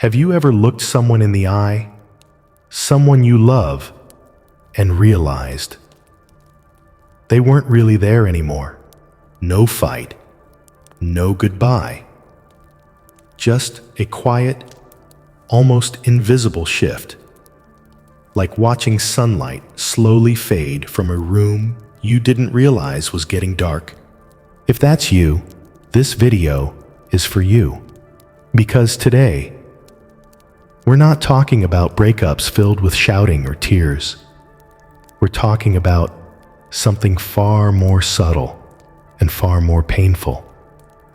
Have you ever looked someone in the eye, someone you love, and realized they weren't really there anymore? No fight, no goodbye. Just a quiet, almost invisible shift, like watching sunlight slowly fade from a room you didn't realize was getting dark. If that's you, this video is for you. Because today, we're not talking about breakups filled with shouting or tears. We're talking about something far more subtle and far more painful.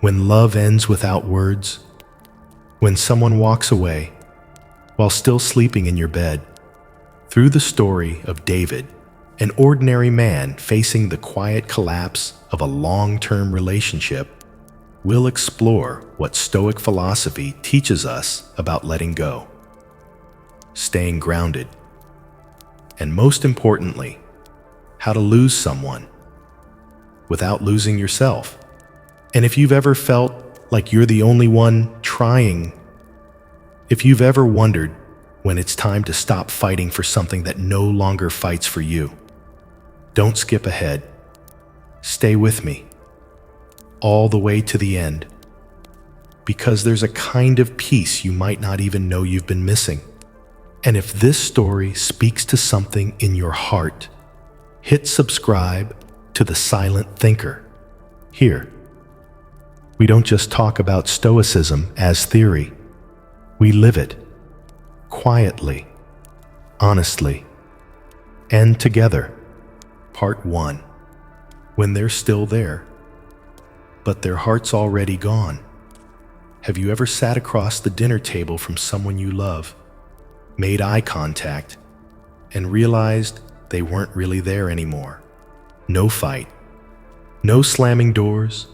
When love ends without words, when someone walks away while still sleeping in your bed. Through the story of David, an ordinary man facing the quiet collapse of a long-term relationship, we'll explore what Stoic philosophy teaches us about letting go, staying grounded, and most importantly, how to lose someone without losing yourself. And if you've ever felt like you're the only one trying, if you've ever wondered when it's time to stop fighting for something that no longer fights for you, don't skip ahead. Stay with me all the way to the end, because there's a kind of peace you might not even know you've been missing. And if this story speaks to something in your heart, hit subscribe to The Silent Thinker. Here, we don't just talk about Stoicism as theory. We live it quietly, honestly, and together. Part 1. When they're still there, but their heart's already gone. Have you ever sat across the dinner table from someone you love, made eye contact, and realized they weren't really there anymore? No fight, no slamming doors,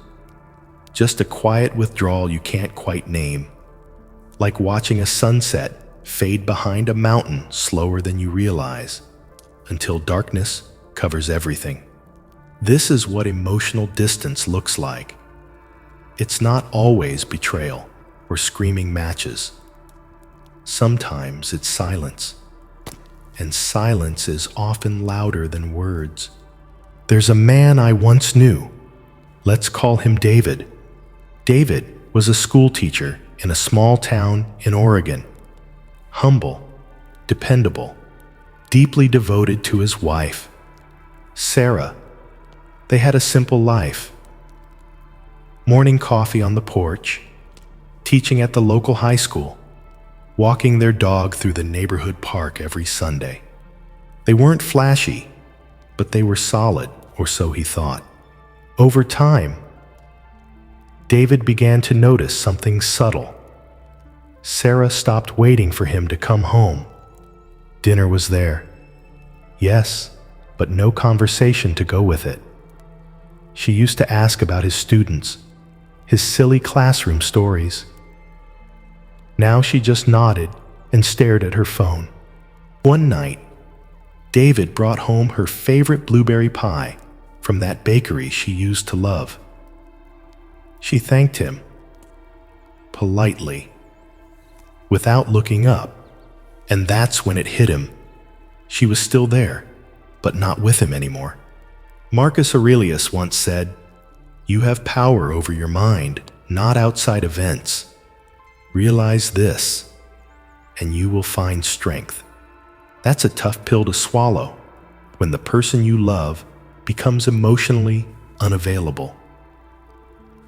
just a quiet withdrawal you can't quite name. Like watching a sunset fade behind a mountain slower than you realize, until darkness covers everything. This is what emotional distance looks like. It's not always betrayal or screaming matches. Sometimes it's silence, and silence is often louder than words. There's a man I once knew. Let's call him David. David was a school teacher in a small town in Oregon. Humble, dependable, deeply devoted to his wife, Sarah. They had a simple life. Morning coffee on the porch, teaching at the local high school, walking their dog through the neighborhood park every Sunday. They weren't flashy, but they were solid, or so he thought. Over time, David began to notice something subtle. Sarah stopped waiting for him to come home. Dinner was there, yes, but no conversation to go with it. She used to ask about his students, his silly classroom stories. Now she just nodded and stared at her phone. One night, David brought home her favorite blueberry pie from that bakery she used to love. She thanked him, politely, without looking up, and that's when it hit him. She was still there, but not with him anymore. Marcus Aurelius once said, "You have power over your mind, not outside events. Realize this, and you will find strength." That's a tough pill to swallow when the person you love becomes emotionally unavailable.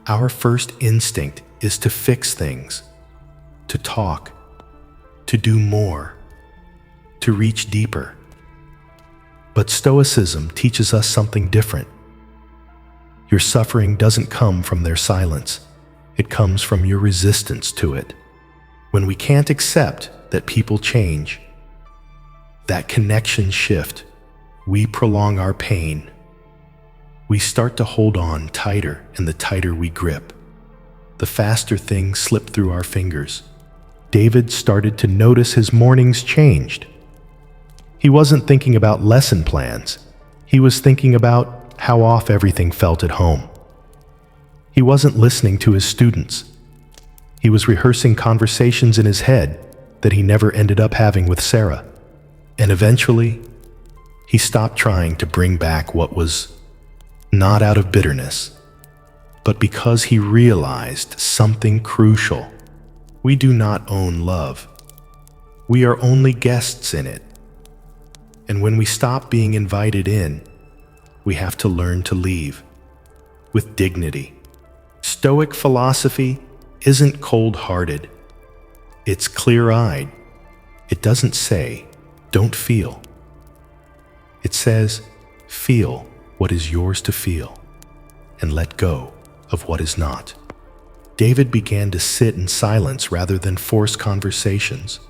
Our first instinct is to fix things, to talk, to do more, to reach deeper. But Stoicism teaches us something different. Your suffering doesn't come from their silence. It comes from your resistance to it. When we can't accept that people change, that connection shift, we prolong our pain. We start to hold on tighter, and the tighter we grip, the faster things slip through our fingers. David started to notice his mornings changed. He wasn't thinking about lesson plans. He was thinking about how off everything felt at home. He wasn't listening to his students. He was rehearsing conversations in his head that he never ended up having with Sarah. And eventually, he stopped trying to bring back what was not out of bitterness, but because he realized something crucial. We do not own love. We are only guests in it. And when we stop being invited in, we have to learn to leave with dignity. Stoic philosophy isn't cold-hearted. It's clear-eyed. It doesn't say, don't feel. It says, feel what is yours to feel and let go of what is not. David began to sit in silence rather than force conversations.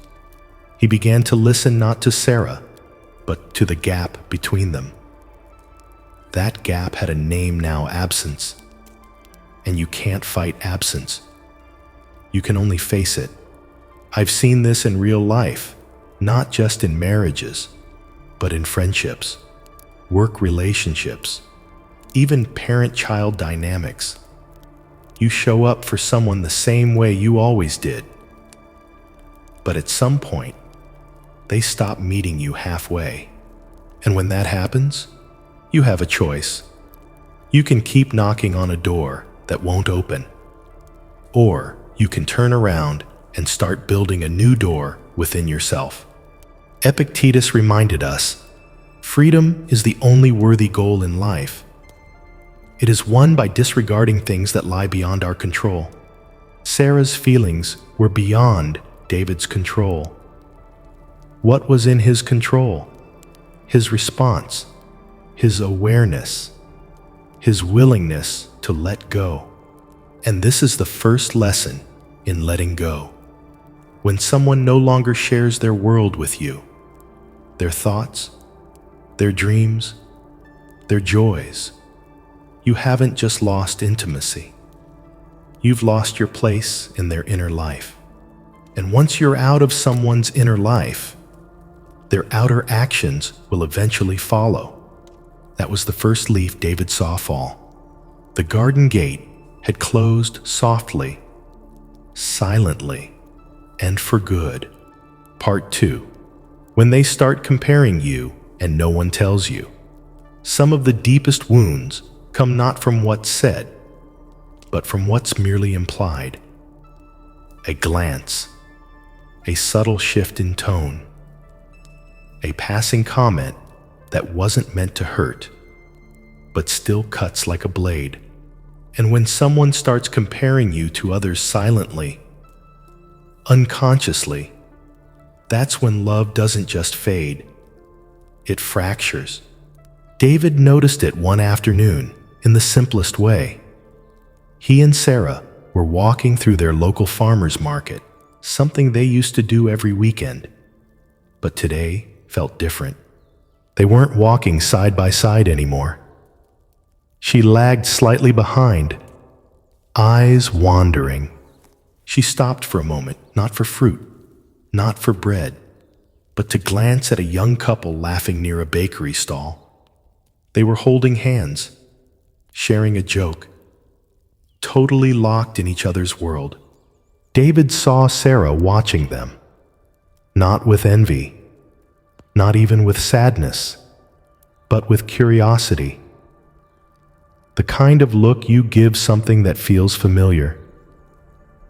He began to listen not to Sarah, but to the gap between them. That gap had a name now: absence. And you can't fight absence. You can only face it. I've seen this in real life, not just in marriages, but in friendships, work relationships, even parent-child dynamics. You show up for someone the same way you always did. But at some point, they stop meeting you halfway. And when that happens, you have a choice. You can keep knocking on a door that won't open, or you can turn around and start building a new door within yourself. Epictetus reminded us, freedom is the only worthy goal in life. It is won by disregarding things that lie beyond our control. Sarah's feelings were beyond David's control. What was in his control? His response, his awareness, his willingness to let go. And this is the first lesson in letting go. When someone no longer shares their world with you, their thoughts, their dreams, their joys, you haven't just lost intimacy. You've lost your place in their inner life. And once you're out of someone's inner life, their outer actions will eventually follow. That was the first leaf David saw fall. The garden gate had closed softly, silently, and for good. Part 2. When they start comparing you and no one tells you. Some of the deepest wounds come not from what's said, but from what's merely implied. A glance, a subtle shift in tone, a passing comment that wasn't meant to hurt, but still cuts like a blade. And when someone starts comparing you to others silently, unconsciously, that's when love doesn't just fade, it fractures. David noticed it one afternoon in the simplest way. He and Sarah were walking through their local farmer's market, something they used to do every weekend, but today felt different. They weren't walking side by side anymore. She lagged slightly behind, eyes wandering. She stopped for a moment, not for fruit, not for bread, but to glance at a young couple laughing near a bakery stall. They were holding hands, sharing a joke, totally locked in each other's world. David saw Sarah watching them, not with envy, not even with sadness, but with curiosity. The kind of look you give something that feels familiar,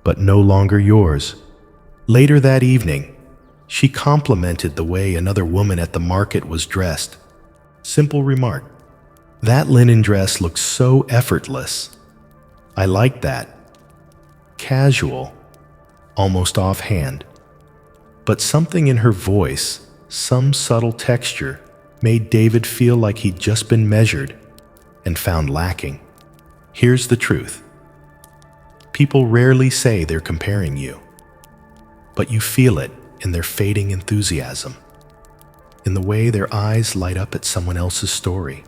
but no longer yours. Later that evening, she complimented the way another woman at the market was dressed. Simple remark, "That linen dress looks so effortless. I like that." Casual, almost offhand. But something in her voice, some subtle texture, made David feel like he'd just been measured and found lacking. Here's the truth. People rarely say they're comparing you, but you feel it in their fading enthusiasm, in the way their eyes light up at someone else's story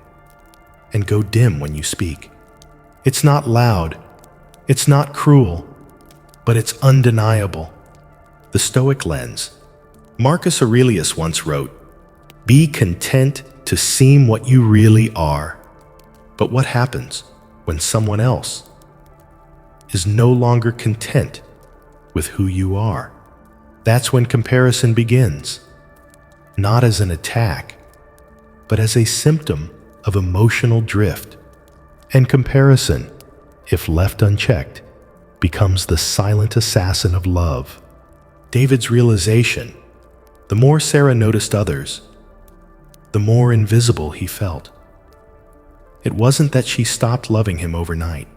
and go dim when you speak. It's not loud, it's not cruel, but it's undeniable. The Stoic lens. Marcus Aurelius once wrote, "Be content to seem what you really are." But what happens when someone else is no longer content with who you are. That's when comparison begins, not as an attack, but as a symptom of emotional drift. And comparison, if left unchecked, becomes the silent assassin of love. David's realization: the more Sarah noticed others, the more invisible he felt. It wasn't that she stopped loving him overnight.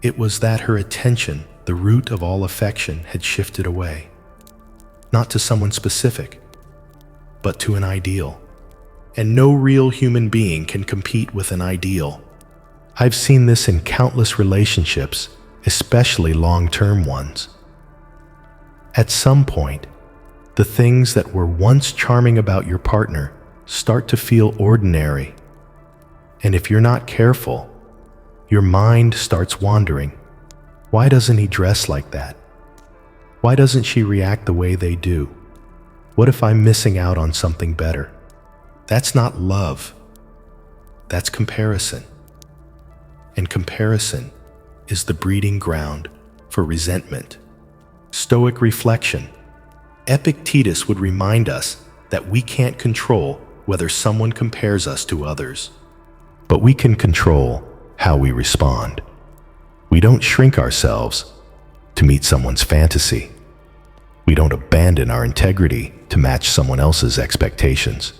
It was that her attention, the root of all affection, had shifted away. Not to someone specific, but to an ideal. And no real human being can compete with an ideal. I've seen this in countless relationships, especially long-term ones. At some point, the things that were once charming about your partner start to feel ordinary. And if you're not careful, your mind starts wandering. Why doesn't he dress like that? Why doesn't she react the way they do? What if I'm missing out on something better? That's not love. That's comparison. And comparison is the breeding ground for resentment. Stoic reflection. Epictetus would remind us that we can't control whether someone compares us to others, but we can control how we respond. We don't shrink ourselves to meet someone's fantasy. We don't abandon our integrity to match someone else's expectations.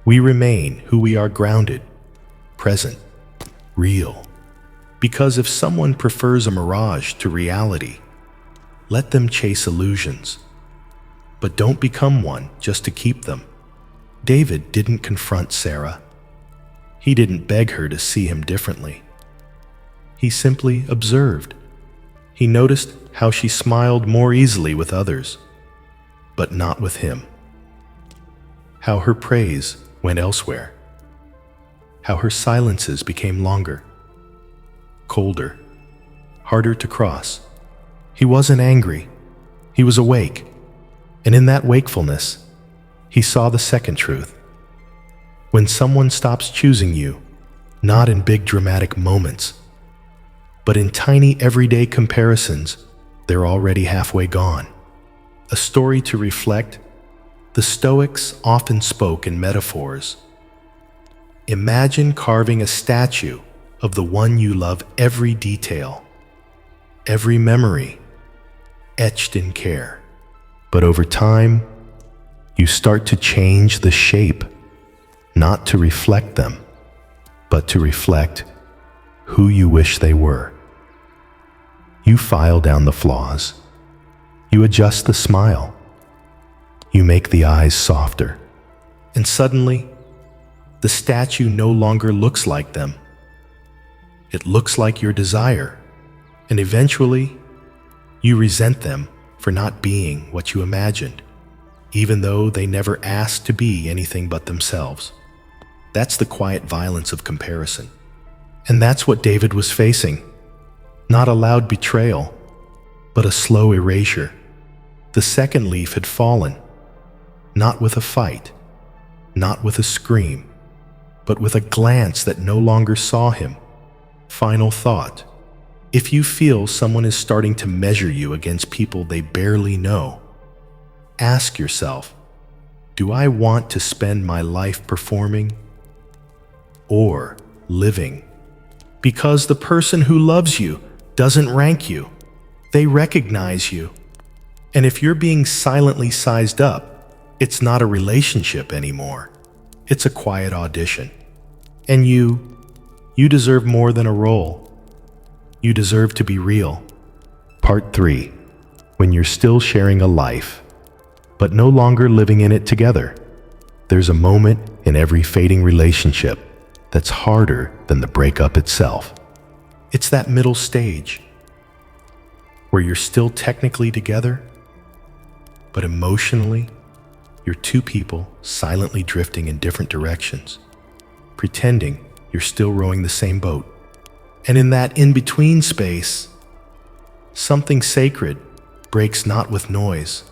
We remain who we are, grounded, present, real. Because if someone prefers a mirage to reality, let them chase illusions. But don't become one just to keep them. David didn't confront Sarah. He didn't beg her to see him differently. He simply observed. He noticed how she smiled more easily with others, but not with him. How her praise went elsewhere. How her silences became longer, colder, harder to cross. He wasn't angry. He was awake. And in that wakefulness, he saw the second truth. When someone stops choosing you, not in big dramatic moments, but in tiny everyday comparisons, they're already halfway gone. A story to reflect: the Stoics often spoke in metaphors. Imagine carving a statue of the one you love, every detail, every memory, etched in care. But over time, you start to change the shape, not to reflect them, but to reflect who you wish they were. You file down the flaws. You adjust the smile. You make the eyes softer. And suddenly, the statue no longer looks like them. It looks like your desire. And eventually, you resent them for not being what you imagined, even though they never asked to be anything but themselves. That's the quiet violence of comparison. And that's what David was facing. Not a loud betrayal, but a slow erasure. The second leaf had fallen, not with a fight, not with a scream, but with a glance that no longer saw him. Final thought: if you feel someone is starting to measure you against people they barely know, ask yourself, do I want to spend my life performing or living? Because the person who loves you doesn't rank you. They recognize you. And if you're being silently sized up, it's not a relationship anymore. It's a quiet audition. And you deserve more than a role. You deserve to be real. Part 3. When you're still sharing a life, but no longer living in it together. There's a moment in every fading relationship that's harder than the breakup itself. It's that middle stage where you're still technically together, but emotionally, you're two people silently drifting in different directions, pretending you're still rowing the same boat. And in that in-between space, something sacred breaks, not with noise,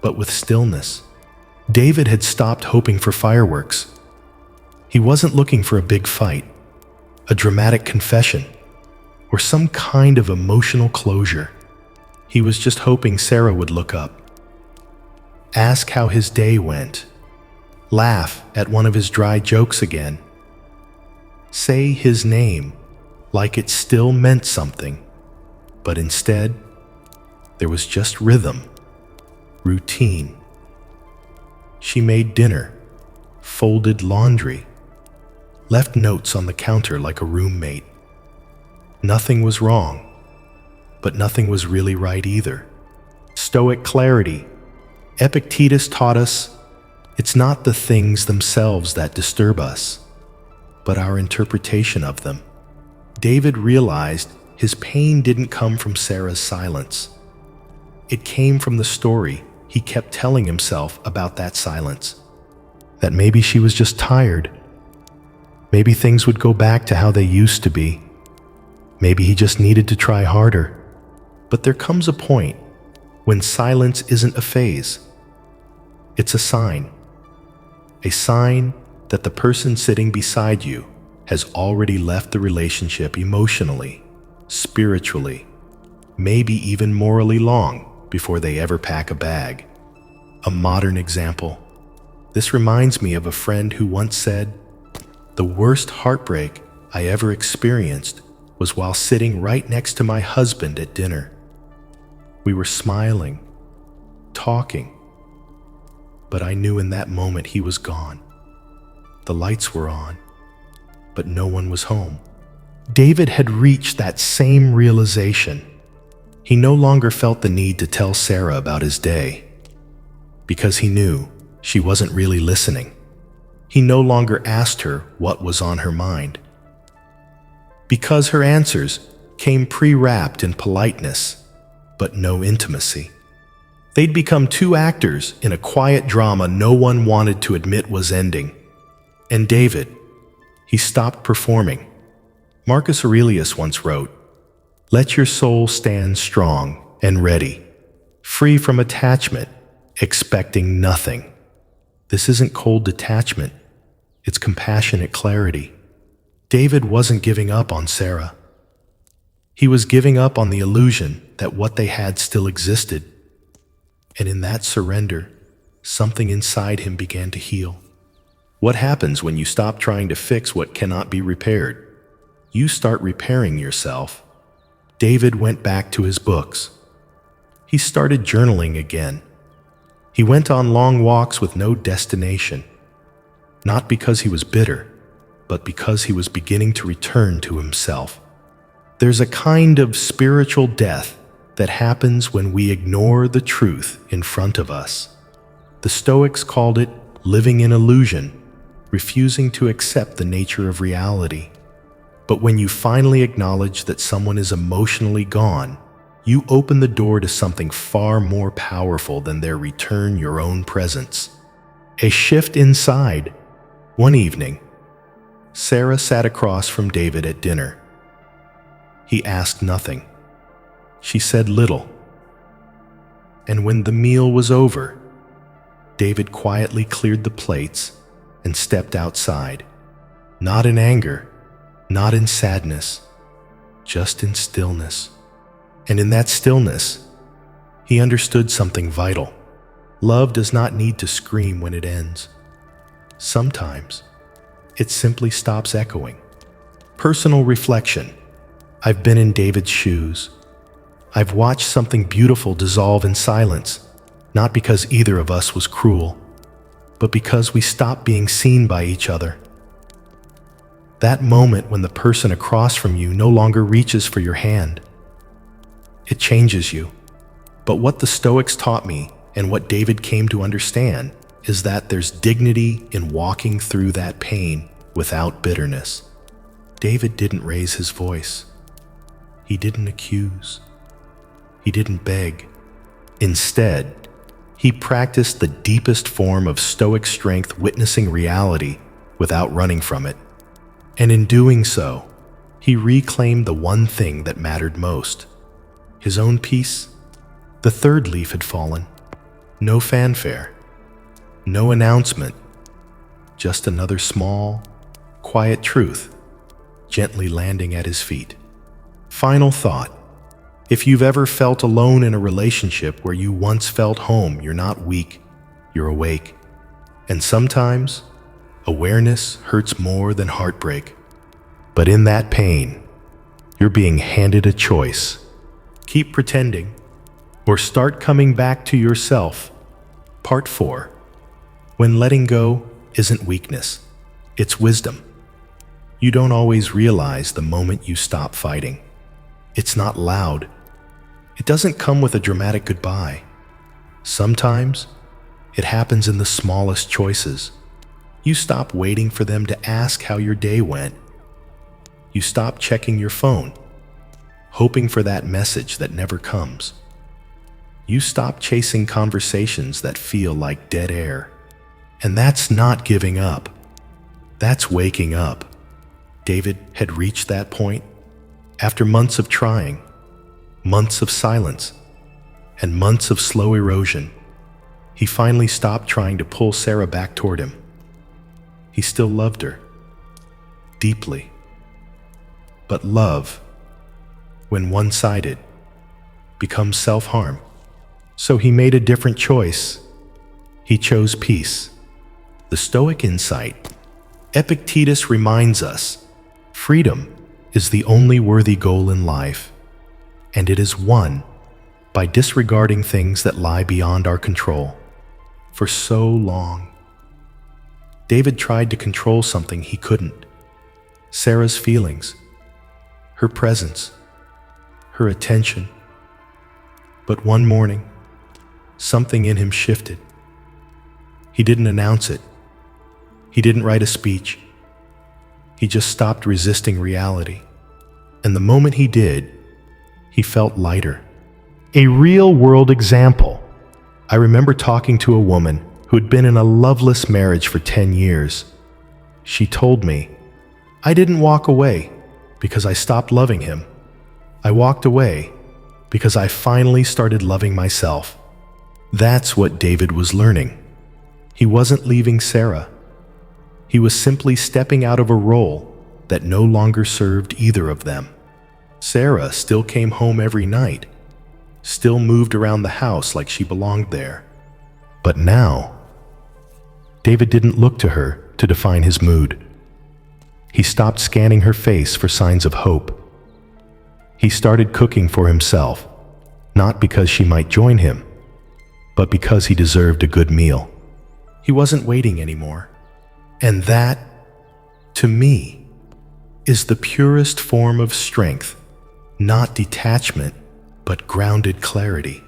but with stillness. David had stopped hoping for fireworks. He wasn't looking for a big fight, a dramatic confession, or some kind of emotional closure. He was just hoping Sarah would look up, ask how his day went, laugh at one of his dry jokes again, say his name like it still meant something. But instead, there was just rhythm, routine. She made dinner, folded laundry, left notes on the counter like a roommate. Nothing was wrong, but nothing was really right either. Stoic clarity. Epictetus taught us it's not the things themselves that disturb us, but our interpretation of them. David realized his pain didn't come from Sarah's silence. It came from the story he kept telling himself about that silence. That maybe she was just tired. Maybe things would go back to how they used to be. Maybe he just needed to try harder. But there comes a point when silence isn't a phase. It's a sign. A sign that the person sitting beside you has already left the relationship emotionally, spiritually, maybe even morally long before they ever pack a bag. A modern example. This reminds me of a friend who once said, "The worst heartbreak I ever experienced was while sitting right next to my husband at dinner. We were smiling, talking, but I knew in that moment he was gone. The lights were on, but no one was home." David had reached that same realization. He no longer felt the need to tell Sarah about his day, because he knew she wasn't really listening. He no longer asked her what was on her mind, because her answers came pre-wrapped in politeness, but no intimacy. They'd become two actors in a quiet drama no one wanted to admit was ending. And David, he stopped performing. Marcus Aurelius once wrote, "Let your soul stand strong and ready, free from attachment, expecting nothing." This isn't cold detachment, it's compassionate clarity. David wasn't giving up on Sarah. He was giving up on the illusion that what they had still existed. And in that surrender, something inside him began to heal. What happens when you stop trying to fix what cannot be repaired? You start repairing yourself. David went back to his books. He started journaling again. He went on long walks with no destination, not because he was bitter, but because he was beginning to return to himself. There's a kind of spiritual death that happens when we ignore the truth in front of us. The Stoics called it living in illusion, refusing to accept the nature of reality. But when you finally acknowledge that someone is emotionally gone, you open the door to something far more powerful than their return your own presence. A shift inside. One evening, Sarah sat across from David at dinner. He asked nothing. She said little. And when the meal was over, David quietly cleared the plates and stepped outside. Not in anger, not in sadness, just in stillness. And in that stillness, he understood something vital. Love does not need to scream when it ends. Sometimes, it simply stops echoing. Personal reflection. I've been in David's shoes. I've watched something beautiful dissolve in silence, not because either of us was cruel, but because we stopped being seen by each other. That moment when the person across from you no longer reaches for your hand. It changes you. But what the Stoics taught me, and what David came to understand, is that there's dignity in walking through that pain without bitterness. David didn't raise his voice. He didn't accuse. He didn't beg. Instead, he practiced the deepest form of Stoic strength, witnessing reality without running from it. And in doing so, he reclaimed the one thing that mattered most. His own peace. The third leaf had fallen. No fanfare. No announcement. Just another small, quiet truth gently landing at his feet. Final thought. If you've ever felt alone in a relationship where you once felt home, you're not weak, you're awake. And sometimes, awareness hurts more than heartbreak. But in that pain, you're being handed a choice. Keep pretending, or start coming back to yourself. Part 4. When letting go isn't weakness, it's wisdom. You don't always realize the moment you stop fighting. It's not loud. It doesn't come with a dramatic goodbye. Sometimes, it happens in the smallest choices. You stop waiting for them to ask how your day went. You stop checking your phone, hoping for that message that never comes. You stop chasing conversations that feel like dead air. And that's not giving up. That's waking up. David had reached that point after months of trying, months of silence, and months of slow erosion. He finally stopped trying to pull Sarah back toward him. He still loved her, deeply. But love, when one-sided, becomes self-harm. So he made a different choice. He chose peace. The Stoic insight. Epictetus reminds us, freedom is the only worthy goal in life, and it is won by disregarding things that lie beyond our control. For so long, David tried to control something he couldn't. Sarah's feelings, her presence, her attention. But one morning, something in him shifted. He didn't announce it. He didn't write a speech. He just stopped resisting reality. And the moment he did, he felt lighter. A real-world example. I remember talking to a woman who had been in a loveless marriage for 10 years. She told me, "I didn't walk away because I stopped loving him. I walked away because I finally started loving myself." That's what David was learning. He wasn't leaving Sarah. He was simply stepping out of a role that no longer served either of them. Sarah still came home every night, still moved around the house like she belonged there. But now, David didn't look to her to define his mood. He stopped scanning her face for signs of hope. He started cooking for himself, not because she might join him, but because he deserved a good meal. He wasn't waiting anymore. And that, to me, is the purest form of strength, not detachment, but grounded clarity.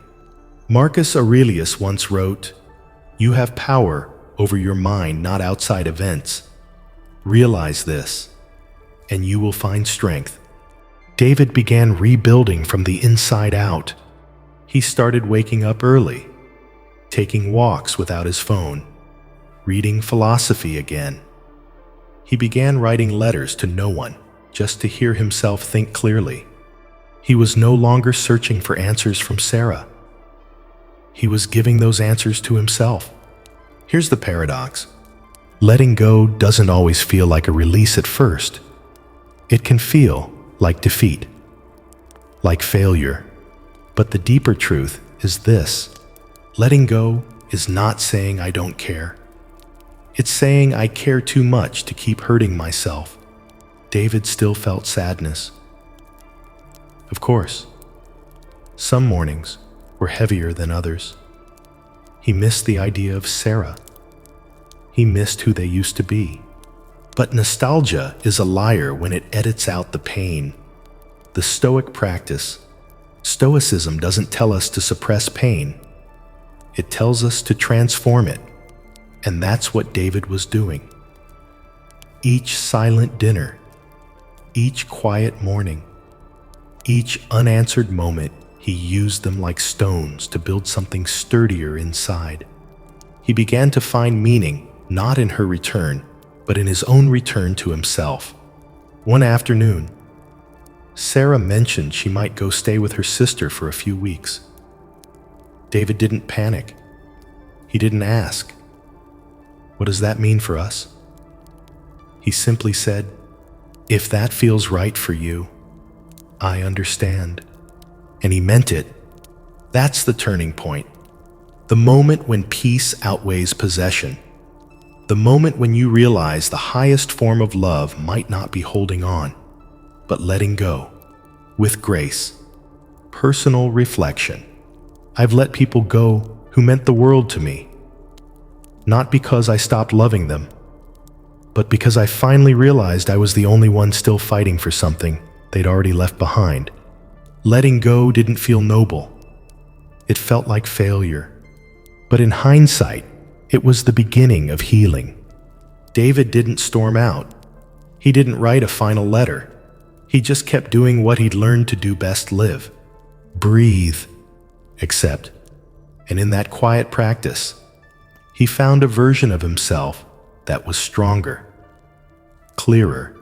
Marcus Aurelius once wrote, "You have power over your mind, not outside events. Realize this, and you will find strength." David began rebuilding from the inside out. He started waking up early, taking walks without his phone, reading philosophy again. He began writing letters to no one, just to hear himself think clearly. He was no longer searching for answers from Sarah. He was giving those answers to himself. Here's the paradox. Letting go doesn't always feel like a release at first. It can feel like defeat, like failure. But the deeper truth is this. Letting go is not saying I don't care. It's saying I care too much to keep hurting myself. David still felt sadness. Of course, some mornings were heavier than others. He missed the idea of Sarah. He missed who they used to be. But nostalgia is a liar when it edits out the pain. The Stoic practice, Stoicism, doesn't tell us to suppress pain. It tells us to transform it. And that's what David was doing. Each silent dinner, each quiet morning, each unanswered moment, he used them like stones to build something sturdier inside. He began to find meaning, not in her return, but in his own return to himself. One afternoon, Sarah mentioned she might go stay with her sister for a few weeks. David didn't panic. He didn't ask, "What does that mean for us?" He simply said, "If that feels right for you, I understand." and he meant it. That's the turning point. The moment when peace outweighs possession. The moment when you realize the highest form of love might not be holding on, but letting go, with grace. Personal reflection. I've let people go who meant the world to me. Not because I stopped loving them, but because I finally realized I was the only one still fighting for something they'd already left behind. Letting go didn't feel noble. It felt like failure. But in hindsight, it was the beginning of healing. David didn't storm out. He didn't write a final letter. He just kept doing what he'd learned to do best: live, breathe, accept. And in that quiet practice, he found a version of himself that was stronger, clearer,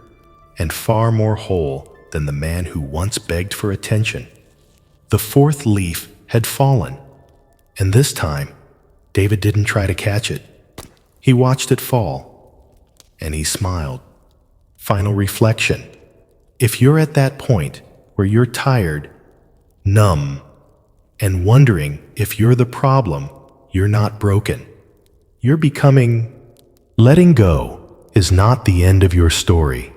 and far more whole than the man who once begged for attention. The fourth leaf had fallen, and this time, David didn't try to catch it. He watched it fall, and he smiled. Final reflection. If you're at that point where you're tired, numb, and wondering if you're the problem, you're not broken. You're becoming. Letting go is not the end of your story.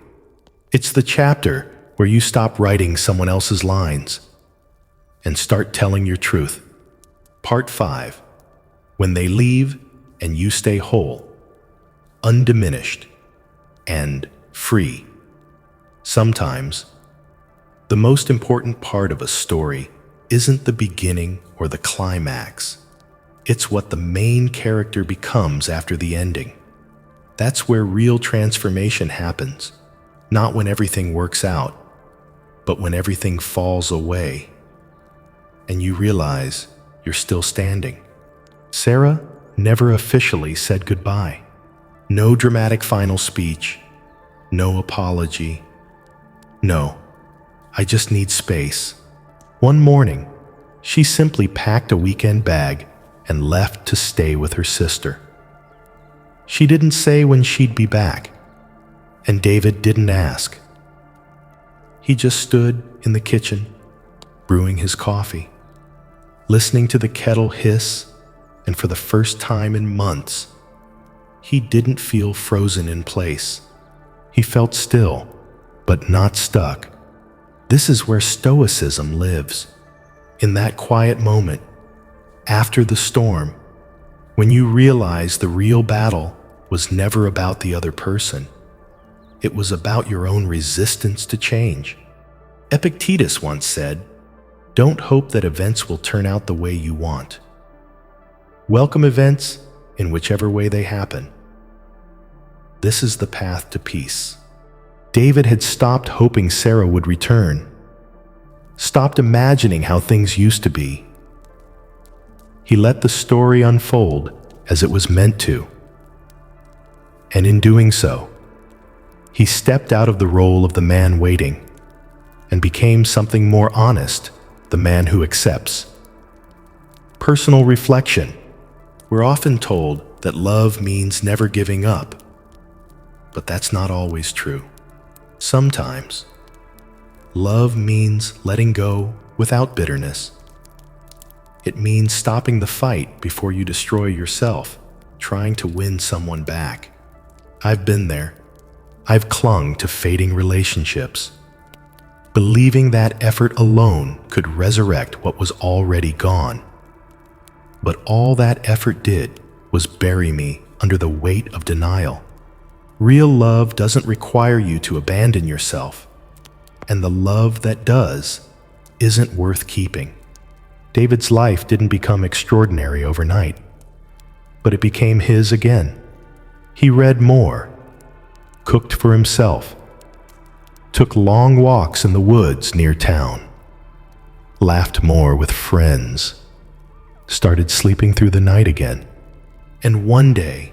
It's the chapter where you stop writing someone else's lines and start telling your truth. Part 5. When they leave and you stay whole, undiminished, and free. Sometimes, the most important part of a story isn't the beginning or the climax. It's what the main character becomes after the ending. That's where real transformation happens, not when everything works out, but when everything falls away, and you realize you're still standing. Sarah never officially said goodbye. No dramatic final speech, no apology. No, I just need space. One morning, she simply packed a weekend bag and left to stay with her sister. She didn't say when she'd be back, and David didn't ask. He just stood in the kitchen, brewing his coffee, listening to the kettle hiss, and for the first time in months, he didn't feel frozen in place. He felt still, but not stuck. This is where Stoicism lives. In that quiet moment, after the storm, when you realize the real battle was never about the other person. It was about your own resistance to change. Epictetus once said, "Don't hope that events will turn out the way you want. Welcome events in whichever way they happen." This is the path to peace. David had stopped hoping Sarah would return, stopped imagining how things used to be. He let the story unfold as it was meant to. And in doing so, he stepped out of the role of the man waiting and became something more honest, the man who accepts. Personal reflection. We're often told that love means never giving up, but that's not always true. Sometimes, love means letting go without bitterness. It means stopping the fight before you destroy yourself, trying to win someone back. I've been there. I've clung to fading relationships, believing that effort alone could resurrect what was already gone. But all that effort did was bury me under the weight of denial. Real love doesn't require you to abandon yourself, and the love that does isn't worth keeping. David's life didn't become extraordinary overnight, but it became his again. He read more, cooked for himself, took long walks in the woods near town, laughed more with friends, started sleeping through the night again. And one day,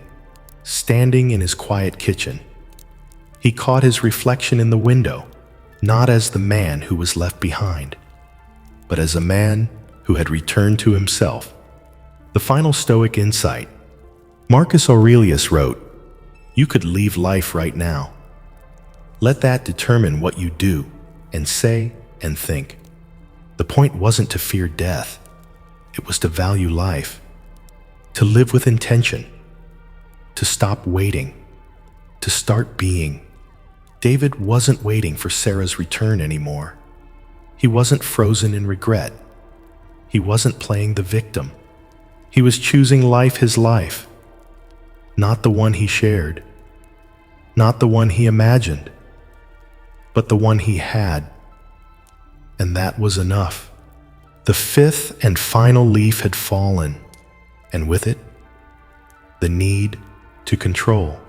standing in his quiet kitchen, he caught his reflection in the window, not as the man who was left behind, but as a man who had returned to himself. The final Stoic insight. Marcus Aurelius wrote, "You could leave life right now. Let that determine what you do and say and think." The point wasn't to fear death. It was to value life, to live with intention, to stop waiting, to start being. David wasn't waiting for Sarah's return anymore. He wasn't frozen in regret. He wasn't playing the victim. He was choosing life, his life, not the one he shared, not the one he imagined, but the one he had. And that was enough. The fifth and final leaf had fallen, and with it, the need to control,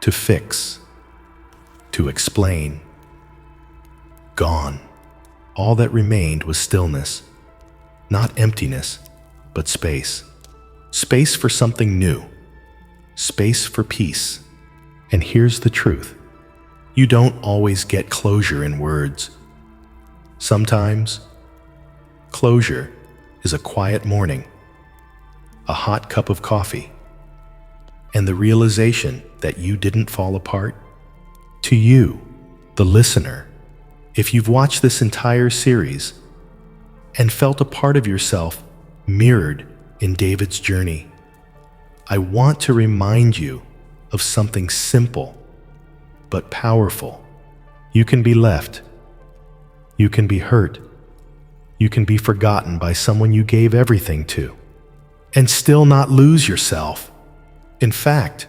to fix, to explain. Gone. All that remained was stillness, not emptiness, but space. Space for something new, space for peace. And here's the truth. You don't always get closure in words. Sometimes, closure is a quiet morning, a hot cup of coffee, and the realization that you didn't fall apart. To you, the listener, if you've watched this entire series and felt a part of yourself mirrored in David's journey, I want to remind you of something simple but powerful. You can be left. You can be hurt. You can be forgotten by someone you gave everything to, and still not lose yourself. In fact,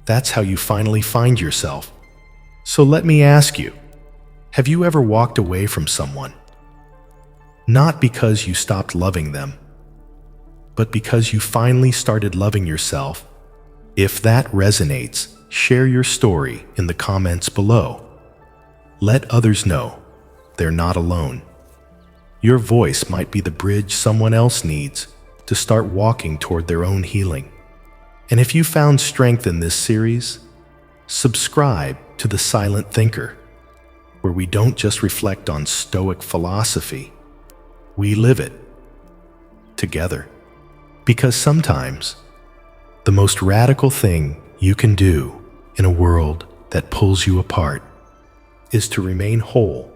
that's how you finally find yourself. So let me ask you, have you ever walked away from someone? Not because you stopped loving them, but because you finally started loving yourself? If that resonates, share your story in the comments below. Let others know they're not alone. Your voice might be the bridge someone else needs to start walking toward their own healing. And if you found strength in this series, subscribe to The Silent Thinker, where we don't just reflect on Stoic philosophy, we live it together. Because sometimes, the most radical thing you can do in a world that pulls you apart is to remain whole